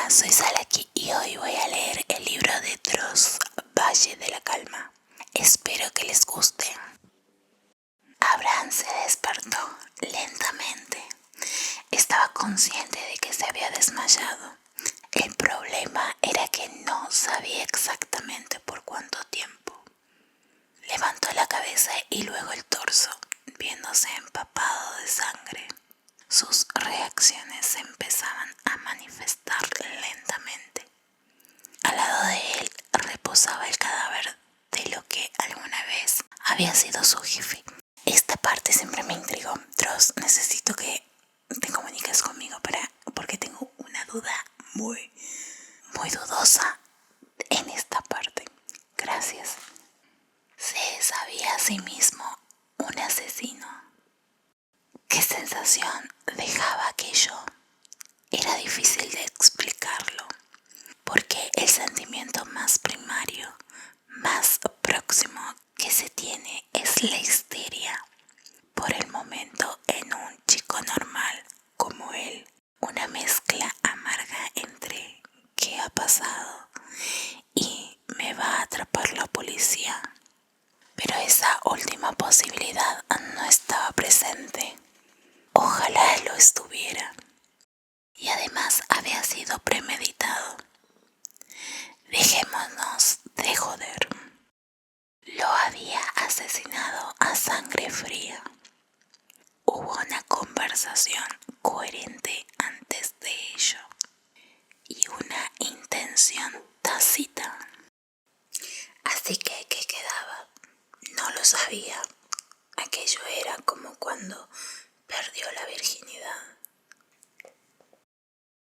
Hola, soy Salaki y hoy voy a leer el libro de Dross, Valle de la Calma. Espero que les guste. Abraham se despertó lentamente. Estaba consciente de que se había desmayado. El problema era que no sabía exactamente por cuánto tiempo. Levantó la cabeza y luego el torso, viéndose empapado de sangre. Sus reacciones se empezaban a manifestar lentamente. Al lado de él reposaba el cadáver de lo que alguna vez había sido su jefe. Esta parte siempre me intrigó. Dross, necesito que te comuniques conmigo porque tengo una duda muy dudosa en esta parte. Gracias. Se sabía a sí mismo un asesino. ¿Qué sensación dejaba aquello? Era difícil de explicarlo, porque el sentimiento más primario, más próximo que se tiene es la histeria. Por el momento, en un chico normal como él, una mezcla amarga entre ¿qué ha pasado? Y ¿me va a atrapar la policía? Pero esa última posibilidad no estaba presente. Ojalá lo estuviera. Y además había sido premeditado. Dejémonos de joder. Lo había asesinado a sangre fría. Hubo una conversación coherente antes de ello y una intención tácita. Así que, ¿qué quedaba? No lo sabía. Aquello era como cuando perdió la virginidad.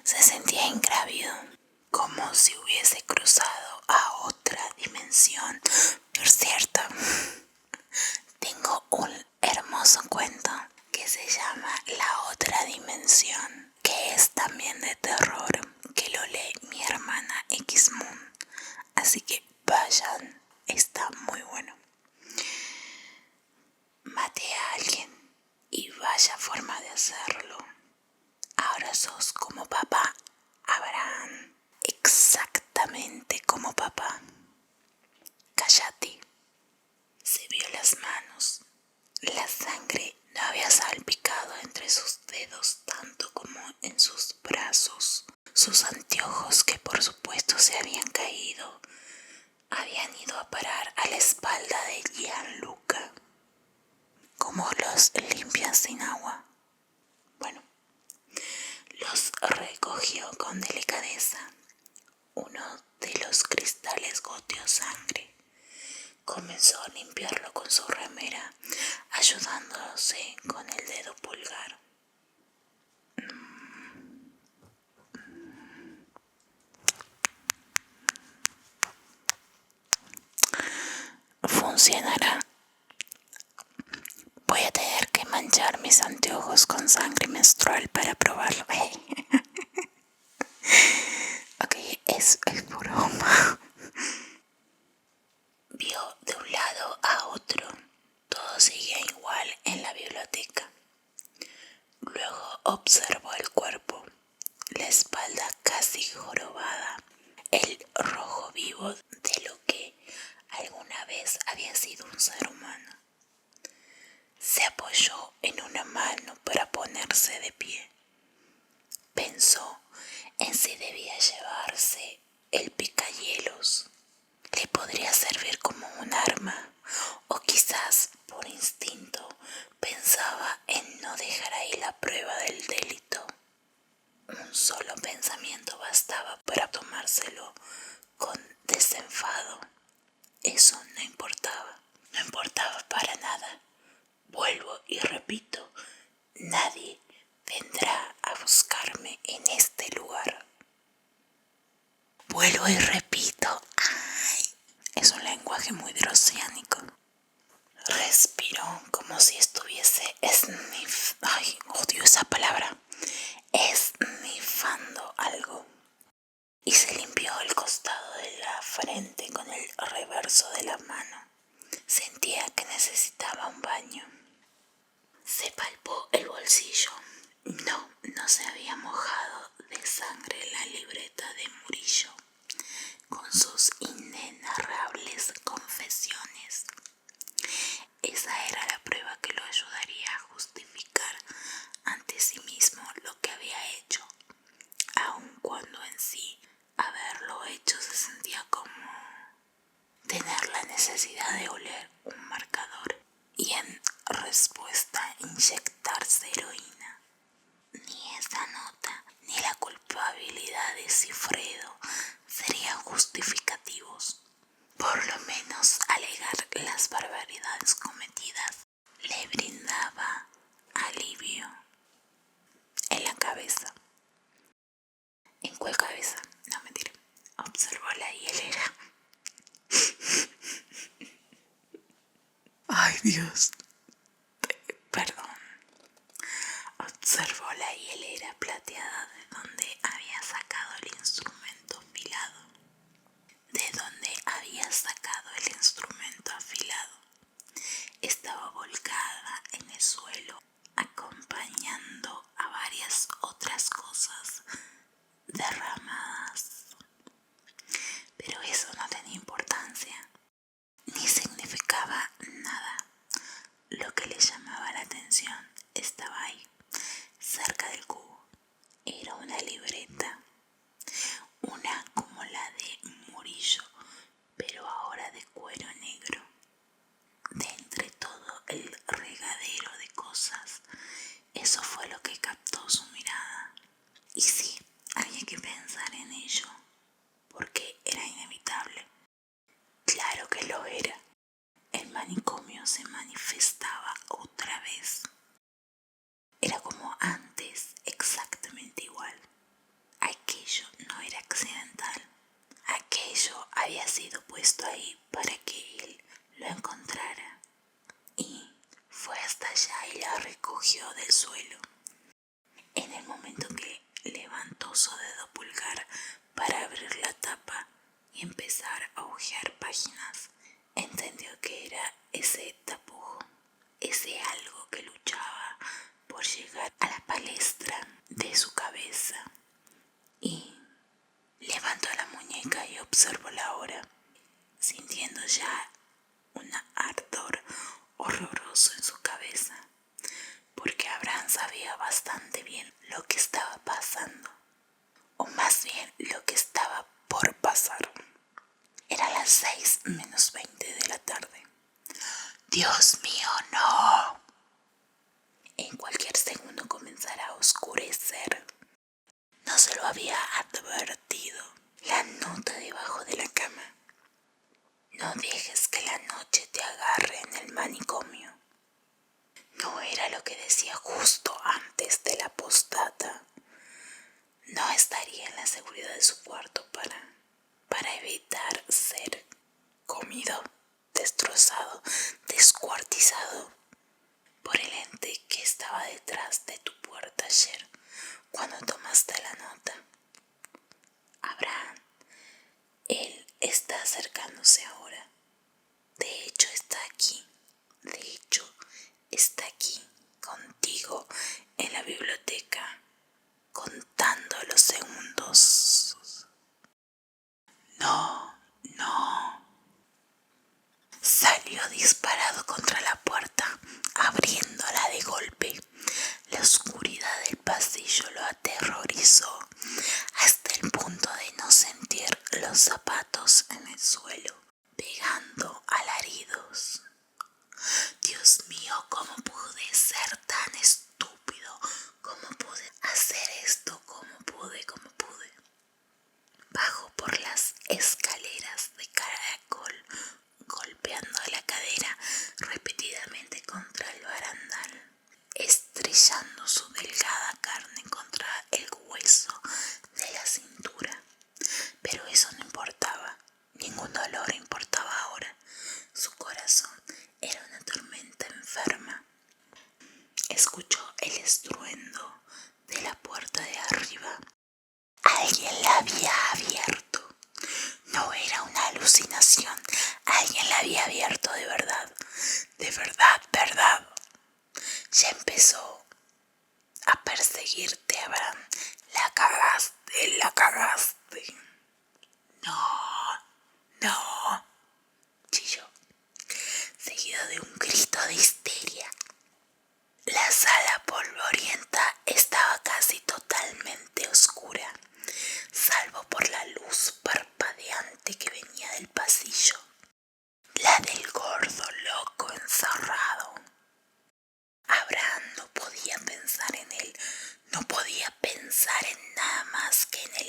Se sentía ingrávido, como si hubiese cruzado a otra dimensión. Por cierto, tengo un hermoso cuento que se llama La Otra Dimensión, que es también de terror, que lo lee mi hermana X-Moon. Así que vayan, está muy bueno. Maté a alguien y vaya forma de hacerlo. Ahora sos como papá, Abraham, exactamente como papá. Cállate. Se vio las manos. La sangre no había salpicado entre sus dedos tanto como en sus brazos. Sus anteojos, que por supuesto se habían caído, habían ido a parar a la espalda de Gianluca. ¿Cómo los limpian sin agua? Bueno, los recogió con delicadeza. Uno de los cristales goteó sangre. Comenzó a limpiarlo con su remera, ayudándose con el dedo pulgar. Funcionará. Voy a tener que manchar mis anteojos con sangre menstrual para probarlo. Ok, es broma. Vio de un lado a otro. Todo seguía igual en la biblioteca. Luego observó el cuerpo, la espalda casi jorobada, el rojo vivo de lo que alguna vez había sido un ser humano. Se apoyó en una mano para ponerse de pie. Pensó en si debía llevarse el picahielos. Le podría servir como un arma, o quizás por instinto pensaba en no dejar ahí la prueba del delito. Un solo pensamiento bastaba para tomárselo con desenfado. Eso no importaba para nada. Vuelvo y repito, nadie vendrá a buscarme en este lugar. Vuelvo y repito, es un lenguaje muy drossiánico. Respiró como si estuviese odio esa palabra, esnifando algo. Y se limpió el costado de la frente con el reverso de la mano. Sentía que necesitaba un baño. Se palpó el bolsillo. No se había mojado de sangre la libreta. libreta de Murillo con sus inenarrables confesiones. Esa era la prueba que lo ayudaría a justificar ante sí mismo lo que había hecho, aun cuando en sí haberlo hecho se sentía como tener la necesidad de oler un marcador y en respuesta inyectarse heroína. Ni esa nota ni la culpabilidad de Cifredo serían justificativos. Por lo menos alegar las barbaridades cometidas le brindaba alivio. En la cabeza. ¿En cuál cabeza? No, mentira. Observó la hielera. Ay, Dios. Perdón. Observó la hielera plateada de donde había sacado el instrumento afilado. Estaba volcada en el suelo, acompañando a varias otras cosas derramadas. Pero eso no tenía importancia, ni significaba nada. Lo que le llamaba la atención estaba ahí, cerca del cubo. Era una libreta, una como la de Murillo, pero ahora de cuero negro. De entre todo el regadero de cosas, eso fue lo que captó su mirada. Y sí, había que pensar en ello, porque era inevitable. Claro que lo era. El manicomio se manifestaba otra vez. Era como antes, exactamente igual. Aquello no era accidental. Aquello había sido puesto ahí para que él lo encontrara. Y fue hasta allá y la recogió del suelo. En el momento que levantó su dedo pulgar para abrir la tapa y empezar a hojear páginas, entendió que era ese tapujo, ese algo que luchaba por llegar a la palestra de su cabeza. Y levantó la muñeca y observó la hora, sintiendo ya un ardor horroroso en su cabeza, porque Abraham sabía bastante bien lo que estaba pasando, o más bien lo que estaba por pasar. Eran las 6:20 de la tarde. ¡Dios mío, no! En cualquier segundo comenzará a oscurecer. No se lo había advertido. La nota debajo de la cama. No dejes que la noche te agarre en el manicomio. No era lo que decía justo antes de la postdata. No estaría en la seguridad de su cuarto para evitar ser comido, destrozado, descuartizado por el ente que estaba detrás de tu puerta ayer cuando tomaste la nota. Abraham, él está acercándose ahora. De hecho, está aquí. De hecho, está aquí contigo en la biblioteca, contando los segundos. No, no. Salió disparado contra la puerta, abriéndola de golpe. La oscuridad del pasillo lo aterrorizó hasta el punto de no sentir los zapatos en el suelo, pegando alaridos. Dios mío, ¿cómo pude ser tan estúpido? ¿Cómo pude hacer esto? ¿Cómo pude? Bajó por las escaleras de caracol, golpeando la cadera repetidamente contra el barandal, estrellando su delgada carne contra el hueso de la cintura. Pero eso no importaba, ningún dolor importaba ahora. Su corazón era una tormenta enferma. Escuchó el estruendo de la puerta de arriba. Alguien la había abierto. No era una alucinación. Alguien la había abierto de verdad. De verdad, verdad. Ya empezó a perseguirte, Abraham. La cagaste.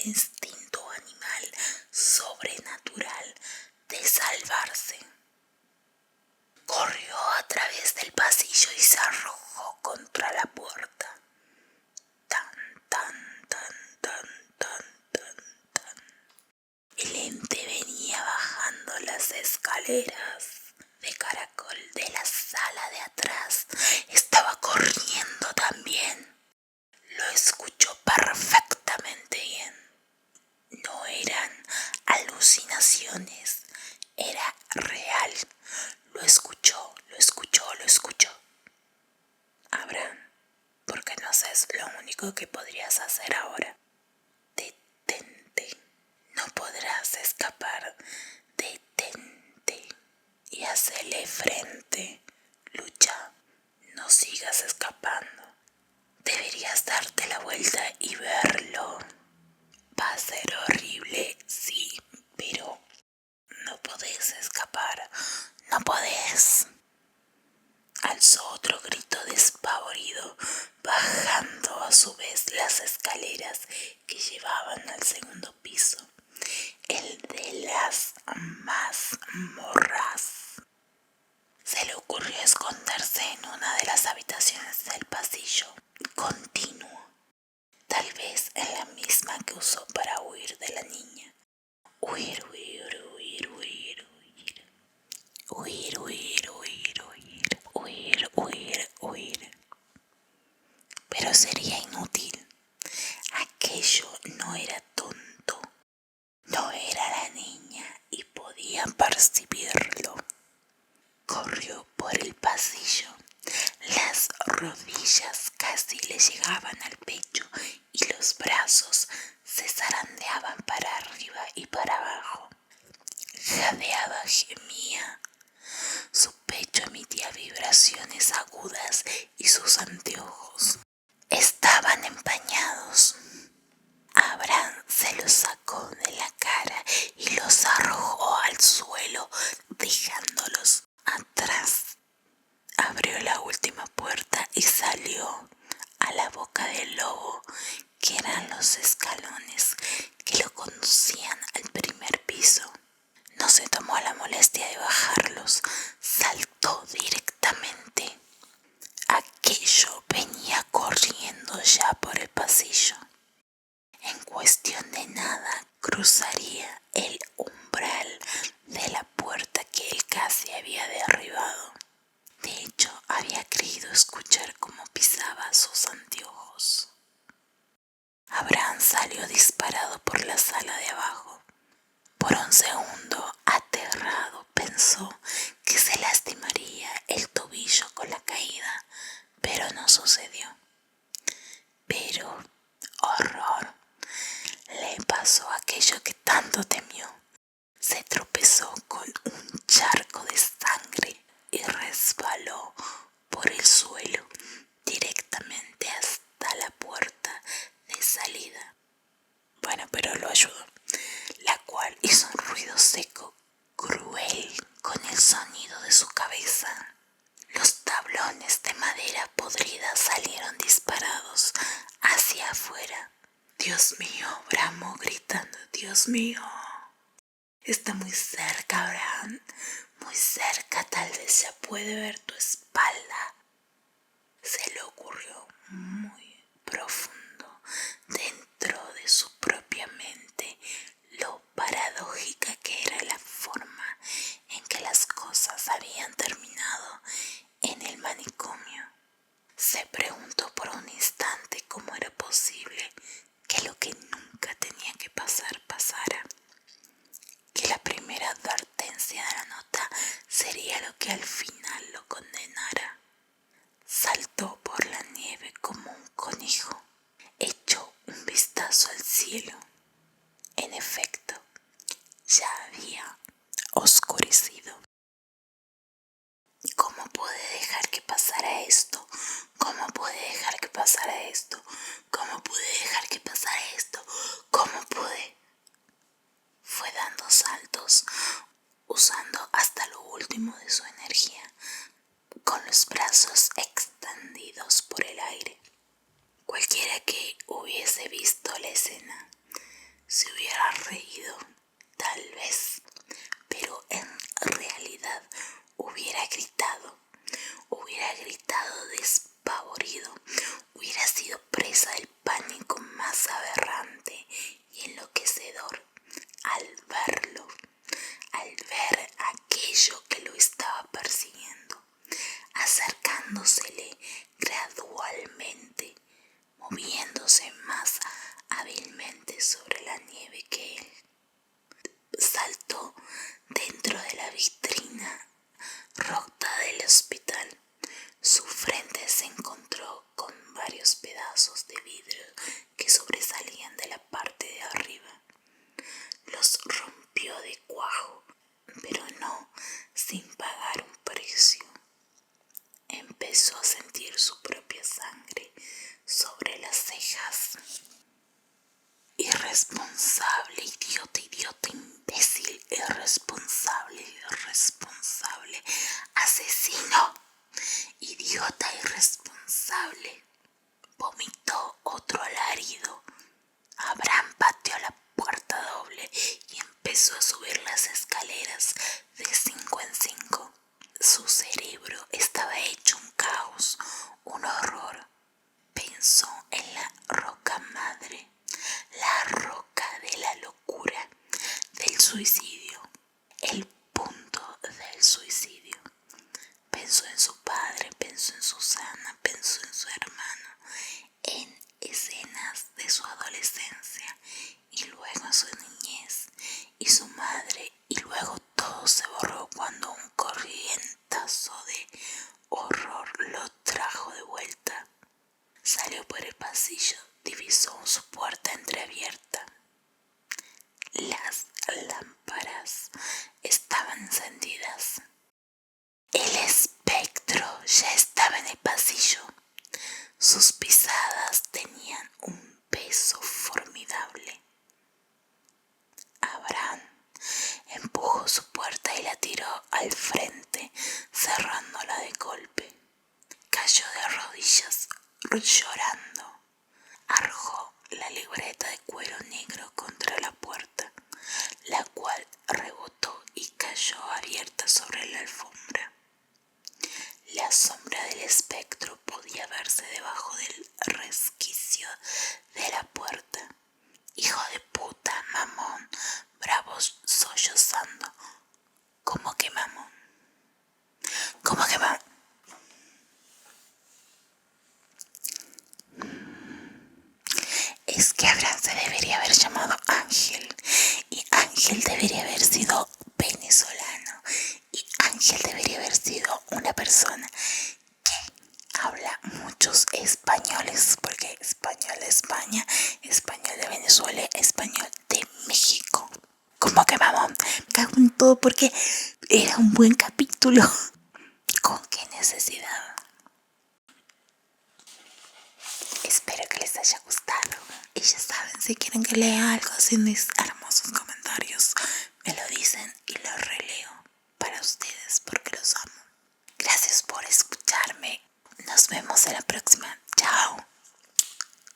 instinto animal sobrenatural de salvarse. Corrió a través del pasillo y se arrojó contra la puerta. Tan, tan, tan, tan, tan, tan, tan. El ente venía bajando las escaleras de caracol de la sala de atrás. Estaba corriendo también. Lo escuchó perfectamente bien. No eran alucinaciones, era real. Lo escuchó, lo escuchó, lo escuchó. Abraham, ¿por qué no haces lo único que podrías hacer ahora? Detente. No podrás escapar. Detente y hacele frente. Lucha. No sigas escapando. Deberías darte la vuelta y verlo. Va a ser horrible, sí, pero no podés escapar. No podés. Alzó otro grito despavorido, bajando a su vez las escaleras que llevaban al segundo piso, el de las mazmorras. Se le ocurrió esconderse en una de las habitaciones del pasillo continuo, tal vez en la misma que usó para huir de la niña. Huir, huir, huir, huir, huir. Huir, huir, huir, huir. Huir, huir, huir. Pero sería inútil. Aquello no era tonto. No era la niña y podía percibirlo. Corrió por el pasillo. Las rodillas casi le llegaban al pecho y los brazos se zarandeaban para arriba y para abajo. Jadeaba, gemía. Su pecho emitía vibraciones agudas y sus anteojos estaban empañados. Abraham se los sacó de la cara y los arrojó al suelo, dejándolos atrás. Abrió la última puerta y salió a la boca del lobo, que eran los escalones que lo conducían al primer piso. No se tomó la molestia de bajarlos, saltó directamente. Aquello venía corriendo ya por el pasillo. En cuestión de nada cruzaría el umbral de la puerta que él casi había derribado. De hecho, había creído escuchar cómo pisaba sus anteojos. Abraham salió disparado por la sala de abajo. Por un segundo, aterrado, pensó que se lastimaría el tobillo con la caída, pero no sucedió. Pero, horror, le pasó aquello que tanto temió. Se tropezó con un charco de sangre y resbaló por el suelo directamente hasta la puerta de salida. Bueno, pero lo ayudó, la cual hizo un ruido seco, cruel, con el sonido de su cabeza. Los tablones de madera podrida salieron disparados hacia afuera. Dios mío, bramó gritando, Dios mío. Está muy cerca, Abraham, muy cerca, tal vez ya puede ver tu espalda. Se le ocurrió muy profundo dentro de su propia mente lo paradójica que era la forma en que las cosas habían terminado en el manicomio. Se preguntó por un instante cómo era posible que lo que nunca tenía que pasar pasara, que la primera advertencia de la nota sería lo que al final lo condenara. Saltó por la nieve como un conejo, echó un vistazo al cielo. En efecto, ya había oscurecido. ¿Cómo pude dejar que pasara esto? ¿Cómo pude dejar que pasara esto? ¿Cómo pude dejar que pasara esto? ¿Cómo pude? Fue dando saltos, usando hasta lo último de su energía, con los brazos extendidos por el aire. Cualquiera que hubiese visto la escena irresponsable, idiota, imbécil, irresponsable, asesino, idiota, irresponsable. Vomitó otro alarido. Abraham pateó la puerta doble y empezó a subir las escaleras de 5 en 5. Su cerebro estaba hecho un caos, un horror. Pensó en la roca madre, la roca de la locura, del suicidio, el punto del suicidio. Pensó en su padre, pensó en Susana, pensó en su hermano, en escenas de su adolescencia y luego en su niñez y su madre, y luego todo se borró cuando un corrientazo de horror lo trajo de vuelta. Salió por el pasillo, divisó su puerta entreabierta. Las lámparas estaban encendidas. El espectro ya estaba en el pasillo. Sus pisadas tenían un peso formidable. Abraham empujó su puerta y la tiró al frente, cerrándola de golpe. Cayó de rodillas, llorando. Arrojó la libreta de cuero negro contra la puerta, la cual rebotó y cayó abierta sobre la alfombra. La sombra del espectro podía verse debajo del resquicio de la puerta. Hijo de puta, mamón, bravo sollozando. ¿Cómo que mamón? ¿Cómo que mamón? Es que Abraham se debería haber llamado Ángel, y Ángel debería haber sido venezolano, y Ángel debería haber sido una persona que habla muchos españoles, porque español de España, español de Venezuela, español de México. ¿Cómo que mamón? Me cago en todo porque era un buen capítulo. ¿Con qué necesidad? Espero que les haya gustado. Y ya saben, si quieren que lea algo así en mis hermosos comentarios, me lo dicen y lo releo para ustedes porque los amo. Gracias por escucharme. Nos vemos en la próxima.